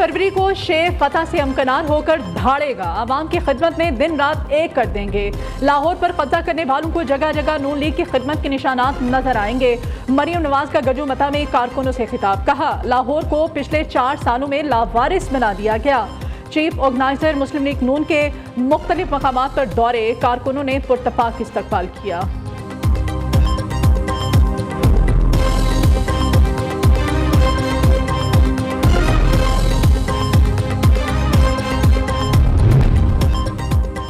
फरवरी को शेख फतह से अमकनार होकर धाड़ेगा, आवाम की खिदमत में दिन रात एक कर देंगे। लाहौर पर कब्जा करने वालों को जगह जगह नून लीग की खिदमत के निशानात नजर आएंगे। मरियम नवाज का गजो मता में कारकुनों से खिताब, कहा लाहौर को पिछले 4 सालों में लावारिस बना दिया गया। चीफ ऑर्गेनाइजर मुस्लिम लीग नून के मुख्तलिफ मकामात पर दौरे, कारकुनों ने पुरतपाक इस्तकबाल किया।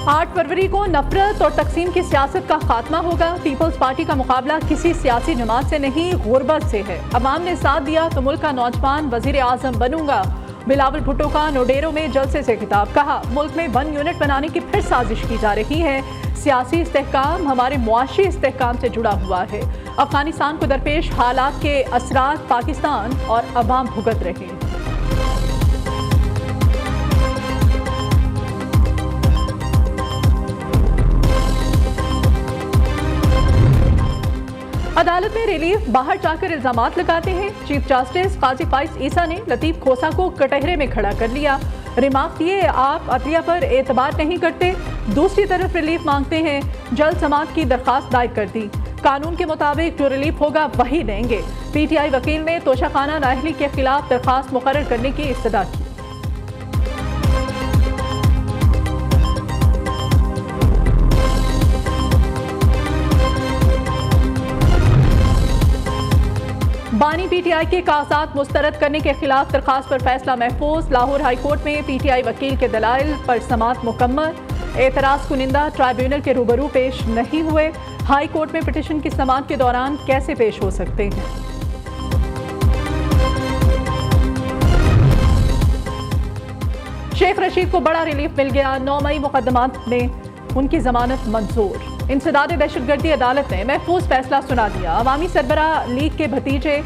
8 फरवरी को नफरत और तकसीम की सियासत का खात्मा होगा। पीपल्स पार्टी का मुकाबला किसी सियासी जमात से नहीं, गुर्बत से है। अवाम ने साथ दिया तो मुल्क का नौजवान वजीर आजम बनूंगा। बिलावल भुट्टो का नोडेरो में जलसे से खिताब, कहा मुल्क में 1 यूनिट बनाने की फिर साजिश की जा रही है। सियासी इस्तेहकाम हमारे मुआशी इस्तेहकाम से जुड़ा हुआ है। अफगानिस्तान को दरपेश हालात के असरात पाकिस्तान और अवाम भुगत रहे। अदालत में रिलीफ बाहर जाकर इल्जामात लगाते हैं। चीफ जस्टिस काजी फाइज ईसा ने लतीफ खोसा को कटहरे में खड़ा कर लिया। रिमार्क दिए, आप अदलिया पर एतबार नहीं करते, दूसरी तरफ रिलीफ मांगते हैं। जल्द समाअत की दरखास्त दायर कर दी। कानून के मुताबिक जो रिलीफ होगा वही देंगे। पीटीआई वकील ने तोशाखाना नाअहली के खिलाफ दरखास्त मुकर्रर करने की इस्तदा की। बानी पीटीआई के कागजात मुस्तरद करने के खिलाफ दरखास्त पर फैसला महफूज। लाहौर हाई कोर्ट में पीटीआई वकील के दलाइल पर समाअत मुकम्मल। एतराज़ कुनिंदा ट्राइब्यूनल के रूबरू पेश नहीं हुए। हाई कोर्ट में पिटीशन की समाअत के दौरान कैसे पेश हो सकते हैं। शेख रशीद को बड़ा रिलीफ मिल गया। 9 मई मुकदमात में उनकी जमानत मंजूर। इंसदाद दहशतगर्दी अदालत ने महफूज फैसला सुना दिया। अवामी सरबरा लीग के भतीजे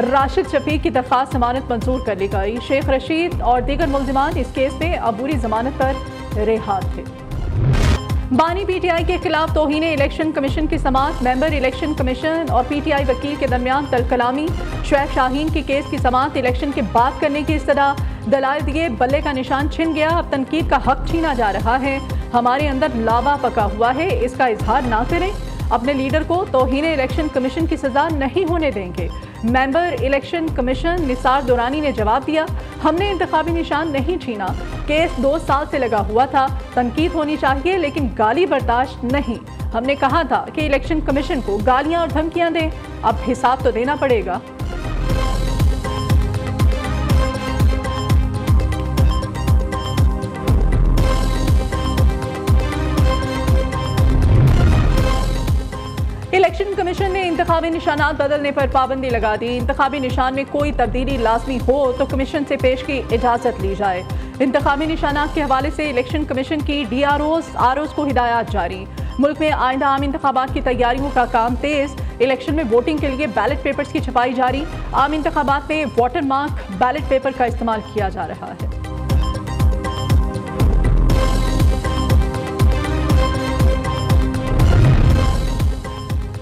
राशिद शफीक की दरखास्त जमानत मंजूर कर ली गई। शेख रशीद और दीगर मुल्जिमान इस केस में अबूरी जमानत पर रिहा थे। बानी पीटीआई के खिलाफ तौहीन इलेक्शन कमीशन की समाअत। मेंबर इलेक्शन कमीशन और पीटीआई वकील के दरमियान तलकलामी। शुएब शाहीन की केस की समाअत इलेक्शन के बाद करने की इस्तदा। दलाइल दिए, बल्ले का निशान छिन गया, अब तनकीद का हक छीना जा रहा है। हमारे अंदर लावा पका हुआ है, इसका इजहार ना करें। अपने लीडर को तौहीन इलेक्शन कमीशन की सजा नहीं होने देंगे। Member election commission Nisar Durrani ने जवाब दिया, हमने इंतखाबी निशान नहीं छीना, केस 2 साल से लगा हुआ था, तनकीद होनी चाहिए लेकिन गाली बर्दाश्त नहीं। हमने कहा था कि इलेक्शन कमीशन को गालियां और धमकियां दें, अब हिसाब तो देना पड़ेगा। इलेक्शन कमीशन ने इंतखाबी निशानात बदलने पर पाबंदी लगा दी। इंतखाबी निशान में कोई तब्दीली लाजमी हो तो कमीशन से पेश की इजाजत ली जाए। इंतखाबी निशानात के हवाले से इलेक्शन कमीशन की DROs को हिदायत जारी। मुल्क में आइंदा आम इंतखाबात की तैयारियों का काम तेज। इलेक्शन में वोटिंग के लिए बैलेट पेपर्स की छपाई जारी। आम इंतखाबात में वाटर मार्क बैलेट पेपर का इस्तेमाल किया जा रहा है।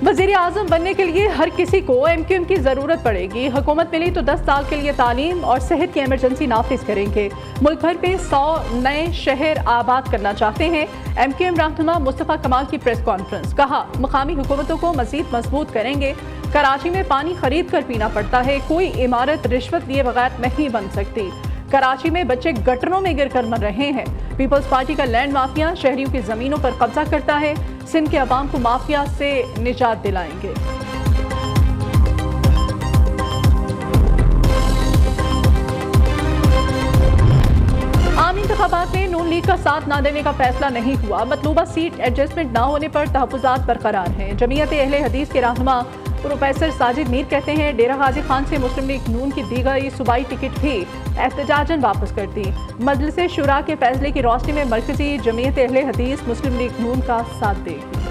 वज़ीर आज़म बनने के लिए हर किसी को MQM की ज़रूरत पड़ेगी। हुकूमत मिली तो 10 साल के लिए तालीम और सेहत की इमरजेंसी नाफिज करेंगे। मुल्क भर में 100 नए शहर आबाद करना चाहते हैं। MQM रहनुमा मुस्तफ़ा कमाल की प्रेस कॉन्फ्रेंस, कहा मकामी हुकूमतों को मज़ीद मजबूत करेंगे। कराची में पानी खरीद कर पीना पड़ता है, कोई इमारत रिश्वत दिए बगैर नहीं बन सकती। कराची में बच्चे गटरों में गिरकर मर रहे हैं। पीपल्स पार्टी का लैंड माफिया शहरियों की जमीनों पर कब्जा करता है। सिंध के अवाम को माफिया से निजात दिलाएंगे। आम इंतखाबात में नून लीग का साथ न देने का फैसला नहीं हुआ। मतलूबा सीट एडजस्टमेंट न होने पर तहफ़्फ़ुज़ात बरकरार हैं। जमीयत अहले हदीस के रहनुमा प्रोफेसर साजिद मीर कहते हैं, डेरा गाजी खान से मुस्लिम लीग नून की दी गई सूबाई टिकट भी एहतजाजन वापस कर दी। मजलिस शुरा के फैसले की रोशनी में मरकजी जमीयत अहले हदीस मुस्लिम लीग नून का साथ देगी।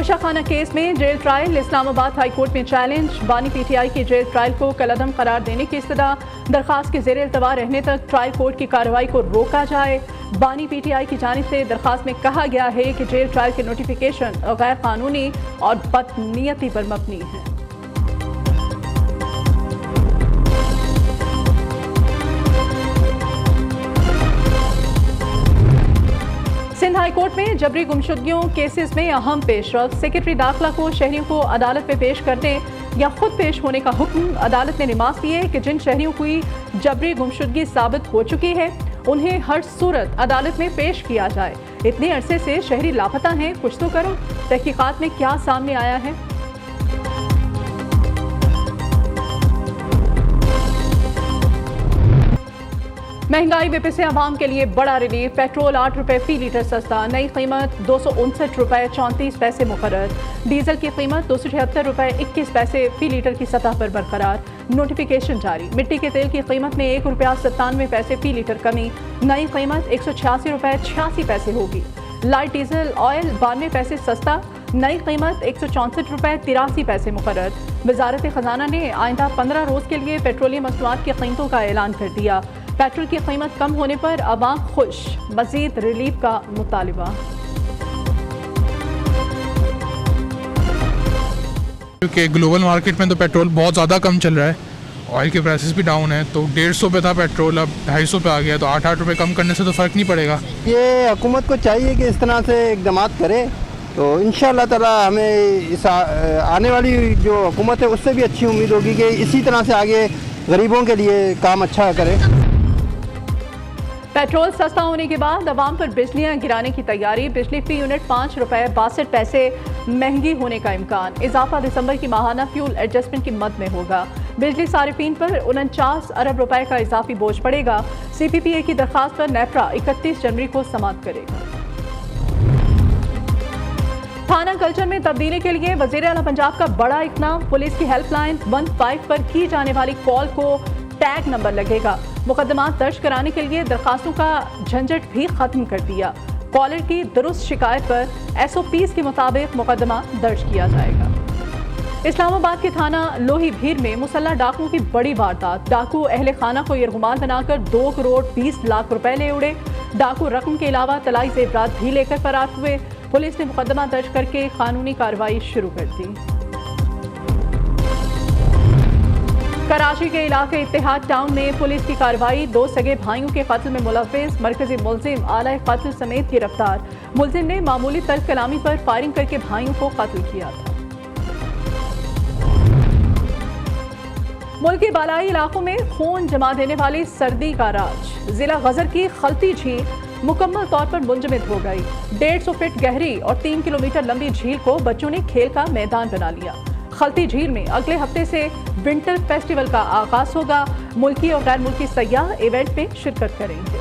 तोशाखाना केस में jail trial, Islamabad high court में चैलेंज। बानी पीटीआई की जेल ट्रायल को कलअदम करार देने की इस्तदा। दरखास्त के जेर इल्तवा रहने तक ट्रायल कोर्ट की कार्रवाई को रोका जाए। बानी पीटीआई की जानिब से दरखास्त में कहा गया है कि जेल ट्रायल के नोटिफिकेशन गैर कानूनी और बदनीयती पर मबनी है। सिंध हाई कोर्ट में जबरी गुमशुदगियों केसेस में अहम पेशरफ। सेक्रेटरी दाखिला को शहरियों को अदालत में पेश करने या खुद पेश होने का हुक्म। अदालत ने नमाज दी है कि जिन शहरियों की जबरी गुमशुदगी साबित हो चुकी है उन्हें हर सूरत अदालत में पेश किया जाए। इतने अरसे से शहरी लापता हैं, कुछ तो करो। तहकीकात में क्या सामने आया है? महंगाई में पिसे आवाम के लिए बड़ा रिलीफ। पेट्रोल 8 रुपए फी लीटर सस्ता, नई कीमत 259 रुपए 34 पैसे मुकर्रर। डीजल की कीमत 276 रुपए 21 पैसे फी लीटर की सतह पर बरकरार। नोटिफिकेशन जारी। मिट्टी के तेल की कीमत में 1 रुपया 97 पैसे फी लीटर कमी, नई कीमत 186 रुपए 86 पैसे होगी। लाइट डीजल ऑयल 92 पैसे सस्ता, नई कीमत 164 रुपए 83 पैसे मुकर्रर। वजारत खजाना ने आइंदा 15 रोज के लिए पेट्रोलियम मसनूआत की कीमतों का ऐलान कर दिया। पेट्रोल की कीमत कम होने पर अवाम खुश, मजीद रिलीफ का मुतालिबा। क्योंकि ग्लोबल मार्केट में तो पेट्रोल बहुत ज़्यादा कम चल रहा है, ऑयल के प्राइसेस भी डाउन है, तो 150 पे था पेट्रोल, अब 250 पे आ गया, तो 8-8 रुपये कम करने से तो फ़र्क नहीं पड़ेगा। ये हुकूमत को चाहिए कि इस तरह से इक़दाम करे, तो इंशाअल्लाह ताला हमें इस आने वाली जो हुकूमत है उससे भी अच्छी उम्मीद होगी कि इसी तरह से आगे गरीबों के लिए काम अच्छा करे। पेट्रोल सस्ता होने के बाद अवाम पर बिजलियां गिराने की तैयारी। बिजली फी यूनिट 5 रुपए 62 पैसे महंगी होने का इम्कान। इजाफा दिसंबर की माहाना फ्यूल एडजस्टमेंट की मद में होगा। बिजली सारिफीन पर 49 अरब रुपए का इजाफी बोझ पड़ेगा। CPPA की दरखास्त पर नेपरा 31 जनवरी को समाअत करेगा। थाना कल्चर में तब्दीली के लिए वज़ीर आला पंजाब का बड़ा इक़दाम। पुलिस की हेल्पलाइन 15 पर की जाने वाली कॉल को टैग नंबर लगेगा। मुकदमात दर्ज कराने के लिए दरखास्तों का झंझट भी खत्म कर दिया। कॉलर की दुरुस्त शिकायत पर SOPs के मुताबिक मुकदमा दर्ज किया जाएगा। इस्लामाबाद के थाना लोही भीर में मुसल्लह डाकुओं की बड़ी वारदात। डाकू अहले खाना को यरगुमाल बनाकर 2 करोड़ 20 लाख रुपए ले उड़े। डाकू रकम के अलावा तलाई जेवरात भी लेकर फरार हुए। पुलिस ने मुकदमा दर्ज करके कानूनी कार्रवाई शुरू कर दी। कराची के इलाके इत्तेहाद टाउन में पुलिस की कार्रवाई। 2 सगे भाइयों के कत्ल में मुलव्विस मरकजी मुलजिम आला कत्ल समेत गिरफ्तार। मुलजिम ने मामूली तर्क कलामी पर फायरिंग करके भाइयों को कत्ल किया था। मुल्क के बालाई इलाकों में खून जमा देने वाली सर्दी का राज। जिला गजर की खलती झील मुकम्मल तौर पर मुंजमद हो गई। 150 फीट गहरी और 3 किलोमीटर लंबी झील को बच्चों ने खेल का मैदान बना लिया। खलती झील में अगले हफ्ते से विंटर फेस्टिवल का आगाज होगा। मुल्की और गैर मुल्की सयाह इवेंट में शिरकत करेंगे।